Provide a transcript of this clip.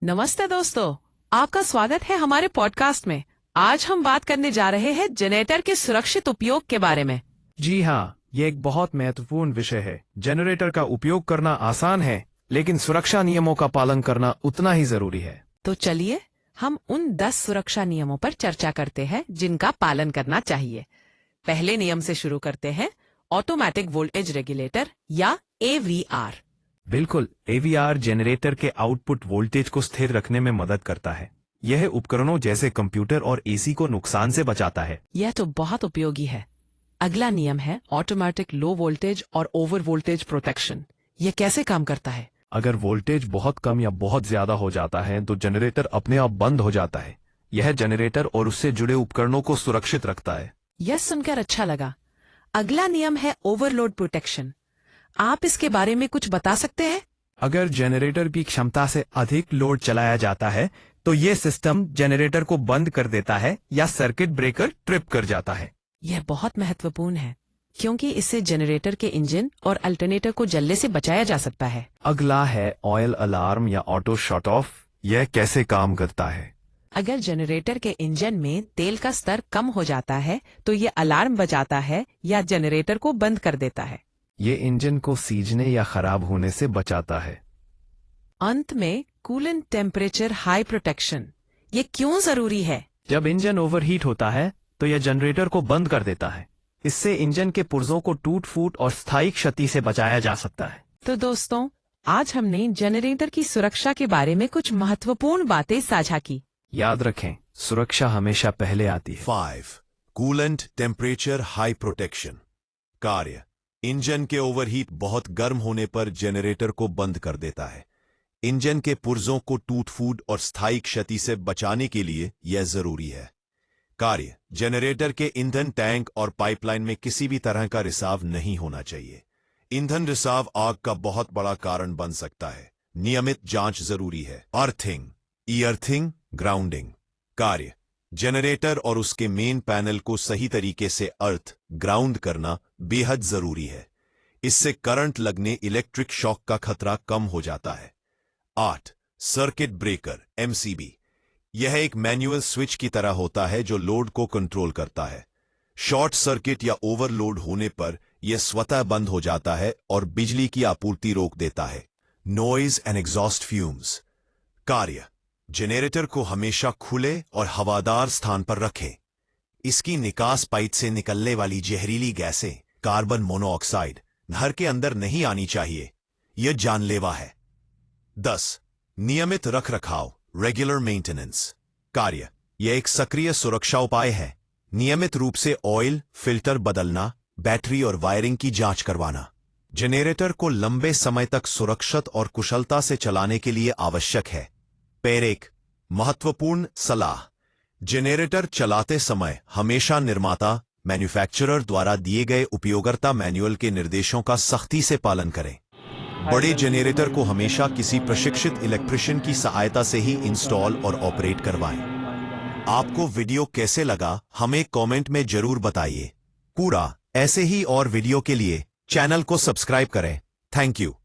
नमस्ते दोस्तों, आपका स्वागत है हमारे पॉडकास्ट में। आज हम बात करने जा रहे हैं जनरेटर के सुरक्षित उपयोग के बारे में। जी हाँ, ये एक बहुत महत्वपूर्ण विषय है। जनरेटर का उपयोग करना आसान है, लेकिन सुरक्षा नियमों का पालन करना उतना ही जरूरी है। तो चलिए हम उन 10 सुरक्षा नियमों पर चर्चा करते हैं जिनका पालन करना चाहिए। पहले नियम से शुरू करते हैं, ऑटोमेटिक वोल्टेज रेगुलेटर या AVR। बिल्कुल, AVR जनरेटर के आउटपुट वोल्टेज को स्थिर रखने में मदद करता है। यह उपकरणों जैसे कंप्यूटर और AC को नुकसान से बचाता है। यह तो बहुत उपयोगी है। अगला नियम है ऑटोमेटिक लो वोल्टेज और ओवर वोल्टेज प्रोटेक्शन। यह कैसे काम करता है? अगर वोल्टेज बहुत कम या बहुत ज्यादा हो जाता है तो जनरेटर अपने आप बंद हो जाता है। यह जनरेटर और उससे जुड़े उपकरणों को सुरक्षित रखता है। यह सुनकर अच्छा लगा। अगला नियम है ओवरलोड प्रोटेक्शन। आप इसके बारे में कुछ बता सकते हैं? अगर जनरेटर की क्षमता से अधिक लोड चलाया जाता है तो ये सिस्टम जनरेटर को बंद कर देता है या सर्किट ब्रेकर ट्रिप कर जाता है। यह बहुत महत्वपूर्ण है क्योंकि इससे जनरेटर के इंजन और अल्टरनेटर को जलने से बचाया जा सकता है। अगला है ऑयल अलार्म या ऑटो शट ऑफ। यह कैसे काम करता है? अगर जनरेटर के इंजन में तेल का स्तर कम हो जाता है तो ये अलार्म बजाता है या जनरेटर को बंद कर देता है। ये इंजन को सीजने या खराब होने से बचाता है। अंत में कूलेंट टेम्परेचर हाई प्रोटेक्शन। ये क्यों जरूरी है? जब इंजन ओवरहीट होता है तो यह जनरेटर को बंद कर देता है। इससे इंजन के पुर्जों को टूट फूट और स्थायी क्षति से बचाया जा सकता है। तो दोस्तों, आज हमने जनरेटर की सुरक्षा के बारे में कुछ महत्वपूर्ण बातें साझा की। याद रखें, सुरक्षा हमेशा पहले आती है। 5. Coolant temperature high protection. कार्य: इंजन के ओवरहीट बहुत गर्म होने पर जनरेटर को बंद कर देता है। इंजन के पुर्जों को टूट फूट और स्थायी क्षति से बचाने के लिए यह जरूरी है। कार्य: जनरेटर के ईंधन टैंक और पाइपलाइन में किसी भी तरह का रिसाव नहीं होना चाहिए। ईंधन रिसाव आग का बहुत बड़ा कारण बन सकता है। नियमित जांच जरूरी है। Earthing, earthing, grounding. कार्य: जनरेटर और उसके मेन पैनल को सही तरीके से अर्थ ग्राउंड करना बेहद जरूरी है। इससे करंट लगने इलेक्ट्रिक शॉक का खतरा कम हो जाता है। 8. Circuit breaker MCB। यह एक मैनुअल स्विच की तरह होता है जो लोड को कंट्रोल करता है। शॉर्ट सर्किट या ओवरलोड होने पर यह स्वतः बंद हो जाता है और बिजली की आपूर्ति रोक देता है। Noise and exhaust fumes. कार्य: जनरेटर को हमेशा खुले और हवादार स्थान पर रखें। इसकी निकास पाइप से निकलने वाली जहरीली गैसें, कार्बन मोनोऑक्साइड, घर के अंदर नहीं आनी चाहिए। यह जानलेवा है। 10. नियमित रखरखाव रेगुलर मेंटेनेंस। कार्य: यह एक सक्रिय सुरक्षा उपाय है। नियमित रूप से ऑयल, फिल्टर बदलना, बैटरी और वायरिंग की जांच करवाना जनरेटर को लंबे समय तक सुरक्षित और कुशलता से चलाने के लिए आवश्यक है। पेरेक महत्वपूर्ण सलाह: जनरेटर चलाते समय हमेशा निर्माता मैन्युफैक्चरर द्वारा दिए गए उपयोगिता मैनुअल के निर्देशों का सख्ती से पालन करें। बड़े जनरेटर को हमेशा किसी प्रशिक्षित इलेक्ट्रिशियन की सहायता से ही इंस्टॉल और ऑपरेट करवाएं। आपको वीडियो कैसे लगा हमें कमेंट में जरूर बताइए। पूरा ऐसे ही और वीडियो के लिए चैनल को सब्सक्राइब करें। Thank you.